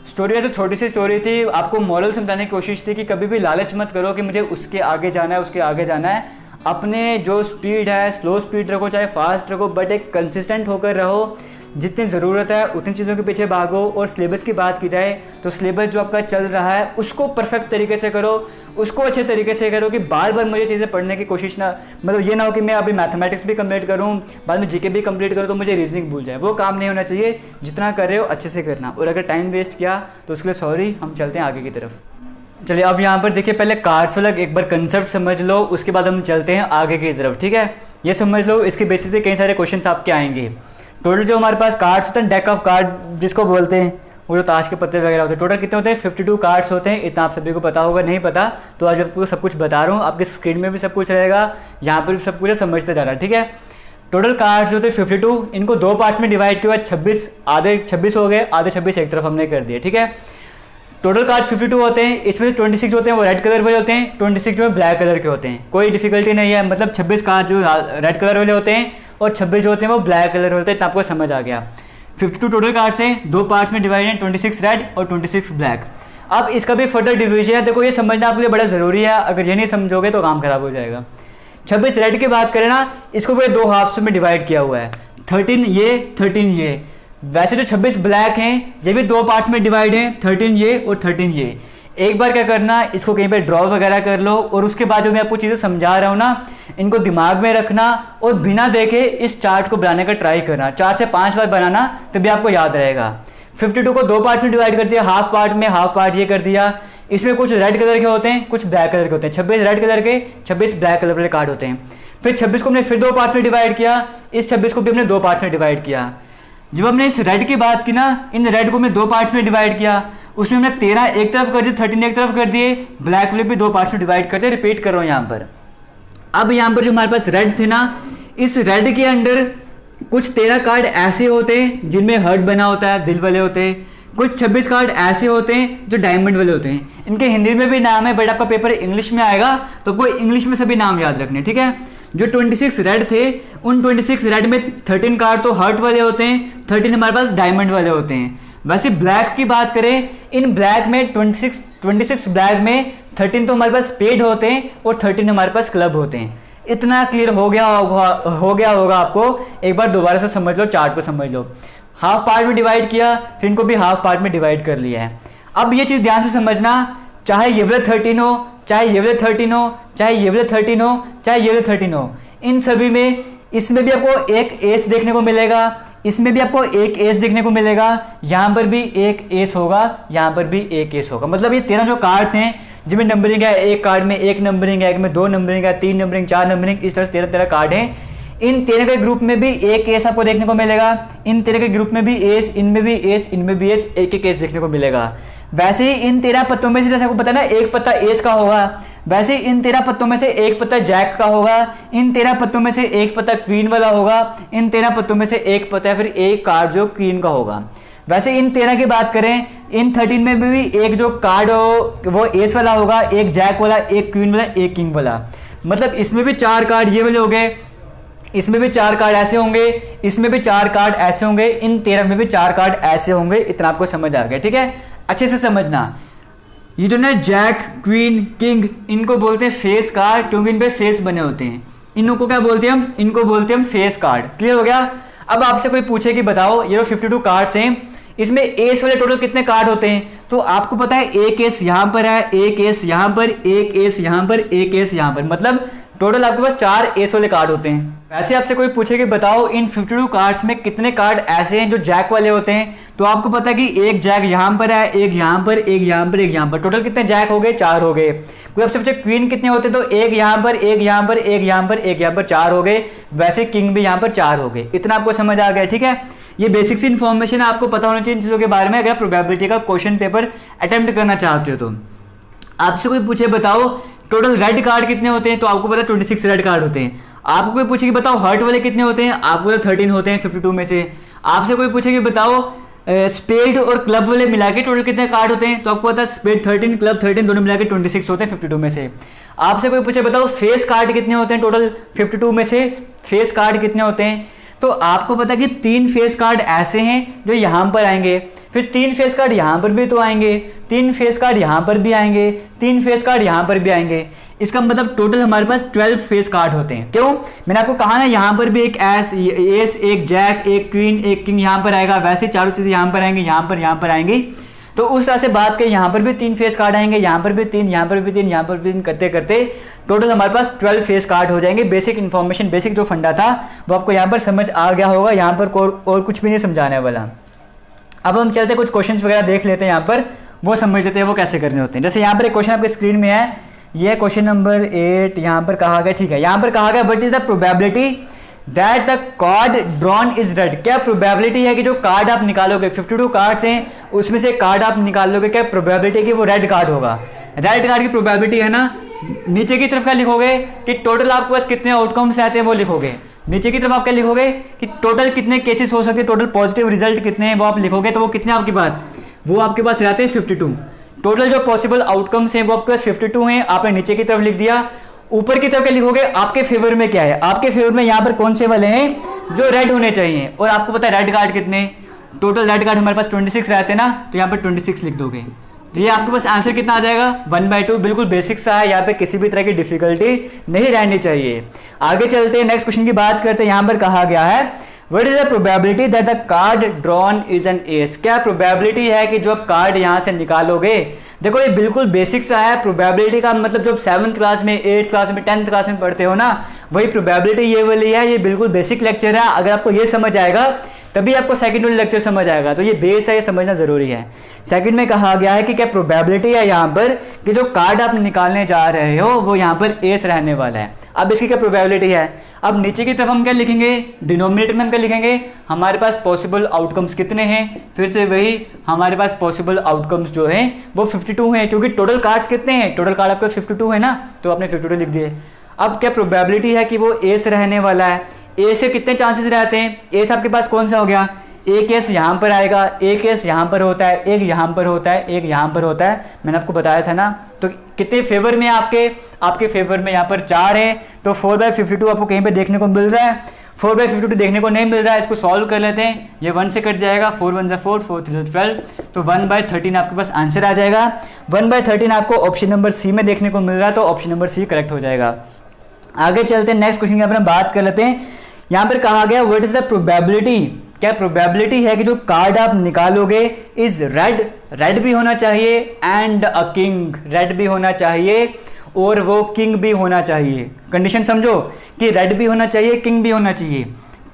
स्टोरी वैसे छोटी सी स्टोरी थी, आपको मॉरल समझाने की कोशिश थी कि कभी भी लालच मत करो कि मुझे उसके आगे जाना है, अपने जो स्पीड है स्लो स्पीड रखो, चाहे फास्ट रखो, बट एक कंसिस्टेंट होकर रहो। जितनी ज़रूरत है उतनी चीज़ों के पीछे भागो। और सिलेबस की बात की जाए तो सिलेबस जो आपका चल रहा है उसको परफेक्ट तरीके से करो, उसको अच्छे तरीके से करो कि बार बार मुझे चीज़ें पढ़ने की कोशिश ना, मतलब ये ना हो कि मैं अभी मैथमेटिक्स भी कंप्लीट करूँ, बाद में जीके भी कंप्लीट करूँ तो मुझे रीजनिंग भूल जाए। वो काम नहीं होना चाहिए। जितना कर रहे हो अच्छे से करना, और अगर टाइम वेस्ट किया तो उसके लिए सॉरी। हम चलते हैं आगे की तरफ। चलिए अब यहाँ पर देखिए, पहले कार्ड्स वाला एक बार कंसेप्ट समझ लो, उसके बाद हम चलते हैं आगे की तरफ, ठीक है। ये समझ लो, इसके बेसिस पे कई सारे क्वेश्चंस आपके आएंगे। टोटल जो हमारे पास कार्ड्स होते हैं, डेक ऑफ कार्ड जिसको बोलते हैं, वो जो ताश के पत्ते वगैरह होते हैं, टोटल कितने होते हैं 52 कार्ड्स होते हैं। इतना आप सभी को पता होगा, नहीं पता तो आज आपको सब कुछ बता रहा हूँ, आपकी स्क्रीन में भी सब कुछ रहेगा, यहाँ पर भी सब कुछ समझते जाना, ठीक है। टोटल कार्ड्स होते हैं 52, इनको दो पार्ट्स में डिवाइड किया, 26 आधे 26 हो गए, आधे 26 एक तरफ हमने कर दिए, ठीक है। टोटल कार्ड्स 52 होते हैं, इसमें से 26 होते हैं वो रेड कलर वाले होते हैं, 26 जो है ब्लैक कलर के होते हैं। कोई डिफिकल्टी नहीं है, मतलब 26 कार्ड जो रेड कलर वाले होते हैं और 26 जो होते हैं वो ब्लैक कलर होते हैं। इतना आपको समझ आ गया। 52 टोटल कार्ड्स हैं, दो पार्ट्स में डिवाइड हैं, 26 रेड और 26 ब्लैक। अब इसका भी फर्दर डिवीजन है, देखो ये समझना आपके लिए बड़ा ज़रूरी है, अगर ये नहीं समझोगे तो काम खराब हो जाएगा। 26 रेड की बात करें ना, इसको पूरे दो हाफ्स में डिवाइड किया हुआ है, 13 ये 13 ये। वैसे जो 26 ब्लैक हैं ये भी दो पार्ट्स में डिवाइड हैं, 13 ये और 13 ये। एक बार क्या करना, इसको कहीं पे ड्रॉ वगैरह कर लो, और उसके बाद जो मैं आपको चीज़ें समझा रहा हूँ ना, इनको दिमाग में रखना और बिना देखे इस चार्ट को बनाने का ट्राई करना। 4 से 5 बार बनाना तभी आपको याद रहेगा। 52 को दो पार्ट्स में डिवाइड कर दिया, हाफ पार्ट में हाफ पार्ट ये कर दिया। इसमें कुछ रेड कलर के होते हैं, कुछ ब्लैक कलर के होते हैं। 26 रेड कलर के, 26 ब्लैक कलर वाले कार्ड होते हैं। फिर 26 को हमने फिर दो पार्ट्स में डिवाइड किया, इस 26 को भी हमने दो पार्ट्स में डिवाइड किया। जब हमने इस रेड की बात की ना, इन रेड को हमने दो पार्ट्स में डिवाइड किया, उसमें हमने 13 एक तरफ कर दिए, 13 एक तरफ कर दिए, ब्लैक वाले भी दो पार्ट्स में डिवाइड करते। रिपीट कर रहा हूँ यहाँ पर। अब यहाँ पर जो हमारे पास रेड थे ना, इस रेड के अंदर कुछ 13 कार्ड ऐसे होते हैं जिनमें हार्ट बना होता है, दिल वाले होते हैं। कुछ 26 कार्ड ऐसे होते हैं जो डायमंड वाले होते हैं। इनके हिंदी में भी नाम है, बट आपका पेपर इंग्लिश में आएगा तो आपको इंग्लिश में सभी नाम याद रखने, ठीक है। जो 26 रेड थे, उन 26 रेड में 13 कार्ड तो हार्ट वाले होते हैं, 13 हमारे पास डायमंड वाले होते हैं। वैसे ब्लैक की बात करें, इन ब्लैक में 26 ब्लैक में 13 तो हमारे पास स्पेड होते हैं और 13 हमारे पास क्लब होते हैं। इतना क्लियर हो गया होगा आपको। एक बार दोबारा से समझ लो, चार्ट को समझ लो। हाफ पार्ट में डिवाइड किया, फिर इनको भी हाफ पार्ट में डिवाइड कर लिया है। अब ये चीज़ ध्यान से समझना, चाहे ये वाले 13 हो, चाहे ये वाले 13 हो, चाहे ये वाले 13 हो, चाहे ये वाले 13 हो, इन सभी में इसमें भी आपको एक एस देखने को मिलेगा, इसमें भी आपको एक एस देखने को मिलेगा, यहाँ पर भी एक एस होगा, यहाँ पर भी एक एस होगा। मतलब ये 13 जो कार्ड्स हैं जिनमें नंबरिंग है, एक कार्ड में एक नंबरिंग है, एक में 2 नंबरिंग है, 3 नंबरिंग, 4 नंबरिंग, इस तरह से 13 कार्ड हैं। इन 13 के ग्रुप में भी एक एस आपको देखने को मिलेगा, इन 13 के ग्रुप में भी एस, इनमें भी एस, इनमें भी एस, एक एक एस देखने को मिलेगा। वैसे ही इन 13 पत्तों में से, जैसे आपको पता है ना, एक पत्ता एस का होगा, वैसे ही इन 13 पत्तों में से एक पत्ता जैक का होगा, इन 13 पत्तों में से एक पत्ता क्वीन वाला होगा, इन 13 पत्तों में से एक पत्ता फिर एक कार्ड जो क्वीन का होगा। वैसे इन 13 की बात करें, इन 13 में भी एक जो कार्ड हो वो एस वाला होगा, एक जैक वाला, एक क्वीन वाला, एक किंग वाला। मतलब इसमें भी 4 कार्ड ये वाले हो गए, इसमें भी 4 कार्ड ऐसे होंगे, इसमें भी 4 कार्ड ऐसे होंगे, इन 13 में भी 4 कार्ड ऐसे होंगे। इतना आपको समझ आ गया, ठीक है। अच्छे से समझना, ये जो ना जैक, क्वीन, किंग, इनको बोलते हैं फेस कार्ड, क्योंकि इन पे फेस बने होते हैं। इनको क्या बोलते हैं हम? इनको बोलते हैं हम फेस कार्ड। क्लियर हो गया। अब आपसे कोई पूछे कि बताओ ये जो 52 कार्ड्स हैं, इसमें एस वाले टोटल कितने कार्ड होते हैं? तो आपको पता है एक एस यहाँ पर है, एक एस यहाँ पर, एक एस यहाँ पर, एक एस यहाँ पर, मतलब टोटल आपके पास 4 एस वाले कार्ड होते हैं। वैसे आपसे कोई पूछे कि बताओ इन 52 कार्ड्स में कितने कार्ड ऐसे हैं जो जैक वाले होते हैं, तो आपको पता है कि एक जैक यहाँ पर है, एक यहाँ पर, एक यहाँ पर, एक यहाँ पर, टोटल कितने जैक हो गए? 4 हो गए। कोई आपसे पूछे क्वीन कितने होते हैं, तो एक यहाँ पर, एक यहाँ पर, एक यहाँ पर, एक यहाँ पर, 4 हो गए। वैसे किंग भी यहाँ पर 4 हो गए। इतना आपको समझ आ गया, ठीक है। ये बेसिक सी इन्फॉर्मेशन आपको पता होनी चाहिए इन चीज़ों के बारे में, अगर आप प्रोबेबिलिटी का क्वेश्चन पेपर अटेम्प्ट करना चाहते हो तो। आपसे कोई पूछे बताओ टोटल रेड कार्ड कितने होते हैं, तो आपको पता है 26 रेड कार्ड होते हैं। आपको कोई पूछे कि बताओ हर्ट वाले कितने होते हैं, आपको पता 13 होते हैं 52 में से। आपसे कोई पूछे कि बताओ स्पेड और क्लब वाले मिला के टोटल कितने कार्ड होते हैं, तो आपको पता है स्पेड 13, क्लब 13 दोनों मिला के 26 होते हैं 52 में से। आपसे कोई पूछे बताओ फेस कार्ड कितने होते हैं टोटल 52 में से, फेस कार्ड कितने होते हैं, तो आपको पता कि 3 फेस कार्ड ऐसे हैं जो यहाँ पर आएंगे, फिर 3 फेस कार्ड यहाँ पर भी तो आएंगे, 3 फेस कार्ड यहाँ पर भी आएंगे, 3 फेस कार्ड यहाँ पर भी आएंगे। इसका मतलब टोटल हमारे पास 12 फेस कार्ड होते हैं। क्यों? मैंने आपको कहा ना, यहाँ पर भी एक एस, एक जैक, एक क्वीन, एक किंग यहाँ पर आएगा, वैसे चारों चीज़ें यहाँ पर आएंगी, यहाँ पर आएंगी। तो उस तरह से बात करें, यहाँ पर भी 3 फेस कार्ड आएंगे, यहाँ पर भी 3, यहाँ पर भी 3, यहाँ पर भी 3, करते करते टोटल हमारे पास 12 फेस कार्ड हो जाएंगे। बेसिक इन्फॉर्मेशन, बेसिक जो फंडा था वो आपको यहाँ पर समझ आ गया होगा। यहाँ पर और कुछ भी नहीं समझाने वाला। अब हम चलते कुछ क्वेश्चंस वगैरह देख लेते हैं यहाँ पर, वो समझ लेते हैं वो कैसे करने होते हैं। जैसे यहाँ पर एक क्वेश्चन आपके स्क्रीन में है, ये क्वेश्चन नंबर 8 यहाँ पर कहा गया, ठीक है, यहाँ पर कहा गया what is the probability that the card drawn is red. क्या प्रोबेबिलिटी है कि जो कार्ड आप निकालोगे, 52 कार्ड्स हैं उसमें से कार्ड आप निकालोगे, क्या प्रोबेबिलिटी है कि वो रेड कार्ड होगा। रेड कार्ड की प्रोबेबिलिटी है ना, नीचे की तरफ क्या लिखोगे कि टोटल आपके पास कितने आउटकम्स आते हैं वो लिखोगे। नीचे की तरफ आप क्या लिखोगे कि टोटल कितने केसेस हो सकते हैं, टोटल पॉजिटिव रिजल्ट कितने हैं वो आप लिखोगे। तो वो कितने आपके पास, वो आपके पास रहते हैं 52। टोटल जो पॉसिबल आउटकम्स हैं वो आपके पास 52 हैं, आपने नीचे की तरफ लिख दिया। ऊपर की तरफ क्या लिखोगे, आपके फेवर में क्या है, आपके फेवर में यहाँ पर कौन से वाले हैं जो रेड होने चाहिए। और आपको पता है रेड कार्ड कितने, टोटल रेड कार्ड हमारे पास 26 रहते हैं ना, तो यहाँ पर 26 लिख दोगे। तो ये आपके पास आंसर कितना आ जाएगा 1/2। बिल्कुल बेसिक सा है, यहाँ पे किसी भी तरह की डिफिकल्टी नहीं रहनी चाहिए। आगे चलते हैं, नेक्स्ट क्वेश्चन की बात करते हैं। यहाँ पर कहा गया है what is the probability that the card drawn is an ace. क्या प्रोबेबिलिटी है कि जो आप कार्ड यहाँ से निकालोगे। देखो ये बिल्कुल बेसिक सा है। प्रोबेबिलिटी का मतलब जब 7th क्लास में, 8th क्लास में, 10th क्लास में पढ़ते हो ना, वही प्रोबेबिलिटी ये वाली है। ये बिल्कुल बेसिक लेक्चर है, अगर आपको ये समझ आएगा तभी आपको सेकंड वाला लेक्चर समझ आएगा। तो ये बेस है, ये समझना जरूरी है। सेकंड में कहा गया है कि क्या प्रोबेबिलिटी है यहाँ पर कि जो कार्ड आप निकालने जा रहे हो वो यहाँ पर एस रहने वाला है। अब इसकी क्या प्रोबेबिलिटी है, अब नीचे की तरफ हम क्या लिखेंगे, डिनोमिनेटर में हम क्या लिखेंगे, हमारे पास पॉसिबल आउटकम्स कितने हैं। फिर से वही, हमारे पास पॉसिबल आउटकम्स जो हैं वो 52 हैं, क्योंकि टोटल कार्ड्स कितने हैं, टोटल कार्ड आपके 52 है ना, तो आपने 52 लिख दिए। अब क्या प्रोबेबिलिटी है कि वो एस रहने वाला है। ए से कितने चांसेस रहते हैं, ए से आपके पास कौन सा हो गया, एक केस यहाँ पर आएगा, एक केस यहाँ पर होता है, एक यहाँ पर होता है, एक यहाँ पर होता है, मैंने आपको बताया था ना। तो कितने फेवर में आपके फेवर में यहाँ पर 4 हैं, तो 4/52 आपको कहीं पे देखने को मिल रहा है। 4/52 देखने को नहीं मिल रहा है, इसको सॉल्व कर लेते हैं। ये 1 से कट जाएगा, 4 1 4, 4 3 12, तो 1/13 आपके पास आंसर आ जाएगा। 1/13 आपको ऑप्शन नंबर सी में देखने को मिल रहा है, तो ऑप्शन नंबर सी करेक्ट हो जाएगा। आगे चलते हैं, नेक्स्ट क्वेश्चन के हम बात कर लेते हैं। यहाँ पर कहा गया व्हाट इज द प्रोबेबिलिटी, क्या प्रोबेबिलिटी है कि जो कार्ड आप निकालोगे इज रेड, रेड भी होना चाहिए, एंड अ किंग, रेड भी होना चाहिए और वो किंग भी होना चाहिए। कंडीशन समझो कि रेड भी होना चाहिए, किंग भी होना चाहिए।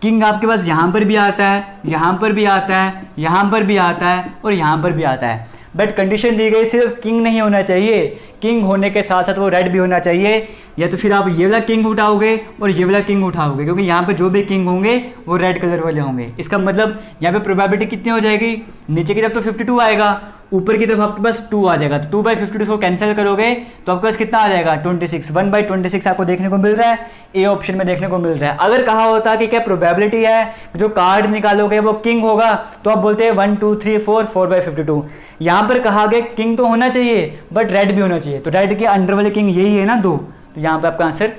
किंग आपके पास यहाँ पर भी आता है, यहाँ पर भी आता है, यहाँ पर भी आता है और यहाँ पर भी आता है, बट कंडीशन दी गई सिर्फ किंग नहीं होना चाहिए, किंग होने के साथ साथ वो रेड भी होना चाहिए। या तो फिर आप ये वाला किंग उठाओगे और ये वाला किंग उठाओगे, क्योंकि यहाँ पे जो भी किंग होंगे वो रेड कलर वाले होंगे। इसका मतलब यहाँ पे प्रोबेबिलिटी कितनी हो जाएगी, नीचे की तरफ तो 52 आएगा, ऊपर की तरफ आपके पास 2 आ जाएगा। तो 2/52 को कैंसिल करोगे तो आपके पास कितना आ जाएगा 26। 1/26 आपको देखने को मिल रहा है, ए ऑप्शन में देखने को मिल रहा है। अगर कहा होता कि क्या प्रोबेबिलिटी है जो कार्ड निकालोगे वो किंग होगा, तो आप बोलते हैं 1 2 3 4, 4/52। यहाँ पर कहा गया किंग तो होना चाहिए बट रेड भी होना चाहिए, तो रेड के अंडर वाले किंग यही है ना 2, तो यहाँ पे आपका आंसर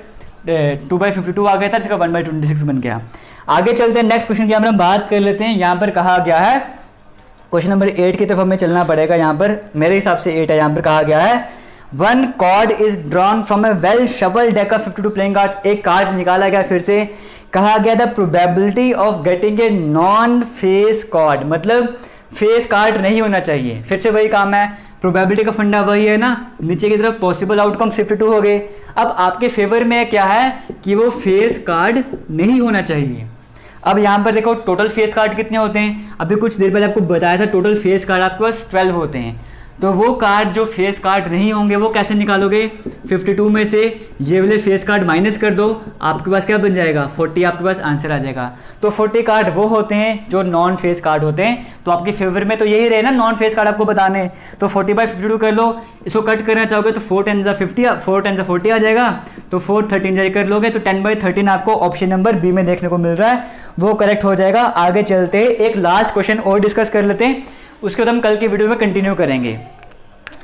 2/52 आ गया था, जिसका 1/26 बन गया। आगे चलते हैं, नेक्स्ट क्वेश्चन की हम बात कर लेते हैं। यहाँ पर कहा गया है क्वेश्चन नंबर 8 की तरफ हमें चलना पड़ेगा। यहाँ पर मेरे हिसाब से 8 है। यहाँ पर कहा गया है one card is drawn from A well shuffle deck of 52 playing cards. एक कार्ड निकाला गया, फिर से कहा गया the probability of getting a non face card, मतलब फेस कार्ड नहीं होना चाहिए। फिर से वही काम है, प्रोबेबिलिटी का फंडा वही है ना, नीचे की तरफ पॉसिबल आउटकम 52 हो गए। अब आपके फेवर में क्या है कि वो फेस कार्ड नहीं होना चाहिए। अब यहाँ पर देखो टोटल फेस कार्ड कितने होते हैं, अभी कुछ देर पहले आपको बताया था टोटल फेस कार्ड आपके पास 12 होते हैं। तो वो कार्ड जो फेस कार्ड नहीं होंगे वो कैसे निकालोगे, 52 में से ये वाले फेस कार्ड माइनस कर दो, आपके पास क्या बन जाएगा 40, आपके पास आंसर आ जाएगा। तो 40 कार्ड वो होते हैं जो नॉन फेस कार्ड होते हैं, तो आपके फेवर में तो यही रहे ना नॉन फेस कार्ड आपको बताने। तो 40/52 कर लो, इसको कट करना चाहोगे तो 4 10 50, 4 10 40 आ जाएगा, तो 4 13 कर लोगे तो 10/13 आपको ऑप्शन नंबर बी में देखने को मिल रहा है, वो करेक्ट हो जाएगा। आगे चलते हैं, एक लास्ट क्वेश्चन और डिस्कस कर लेते हैं, उसके बाद हम कल की वीडियो में कंटिन्यू करेंगे।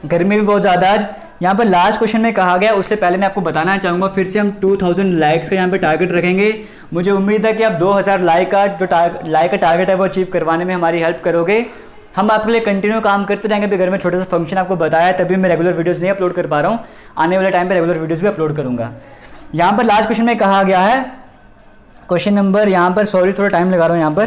गर्मी भी बहुत ज़्यादा आज। यहाँ पर लास्ट क्वेश्चन में कहा गया, उससे पहले मैं आपको बताना चाहूँगा फिर से हम 2000 लाइक्स का यहाँ पे टारगेट रखेंगे। मुझे उम्मीद है कि आप 2000 लाइक का जो लाइक का टारगेट है वो अचीव करवाने में हमारी हेल्प करोगे। हम आपके लिए कंटिन्यू काम करते जाएंगे। अभी घर में छोटा सा फंक्शन आपको बताया, तभी मैं रेगुलर वीडियोज़ नहीं अपलोड कर पा रहा हूँ, आने वाले टाइम पर रेगुलर वीडियोज़ भी अपलोड करूँगा। यहाँ पर लास्ट क्वेश्चन में कहा गया है, क्वेश्चन नंबर यहाँ पर, सॉरी थोड़ा टाइम लगा रहा हूँ,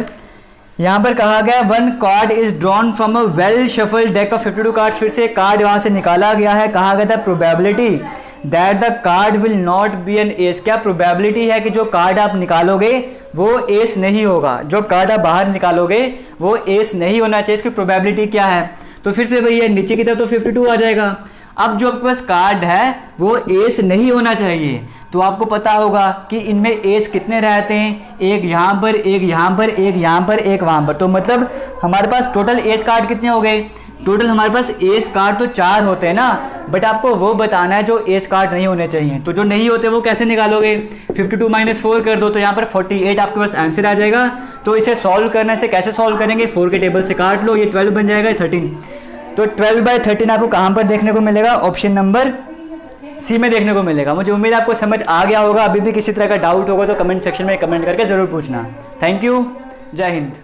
यहाँ पर कहा गया one card is drawn from a well shuffled deck of 52 card. फिर से कार्ड वहाँ से निकाला गया है, कहा गया था probability that the card will not be an ace. क्या प्रोबेबिलिटी है कि जो कार्ड आप निकालोगे वो एस नहीं होगा, जो कार्ड आप बाहर निकालोगे वो एस नहीं होना चाहिए, इसकी प्रोबेबिलिटी क्या है। तो फिर से वही है, नीचे की तरफ तो 52 आ जाएगा। अब जो आपके पास कार्ड है वो एस नहीं होना चाहिए, तो आपको पता होगा कि इनमें एस कितने रहते हैं, एक यहाँ पर, एक यहाँ पर, एक यहाँ पर, एक वहाँ पर। तो मतलब हमारे पास टोटल एस कार्ड कितने हो गए, टोटल हमारे पास एस कार्ड तो 4 होते हैं ना, बट आपको वो बताना है जो एस कार्ड नहीं होने चाहिए। तो जो नहीं होते वो कैसे निकालोगे, 52 - 4 कर दो तो यहाँ पर 48 आपके पास आंसर आ जाएगा। तो इसे सॉल्व करने से कैसे सॉल्व करेंगे, 4 के टेबल से काट लो, ये 12 बन जाएगा, 13। तो 12/13 आपको कहाँ पर देखने को मिलेगा, ऑप्शन नंबर सी में देखने को मिलेगा। मुझे उम्मीद है आपको समझ आ गया होगा। अभी भी किसी तरह का डाउट होगा तो कमेंट सेक्शन में कमेंट करके ज़रूर पूछना। थैंक यू, जय हिंद।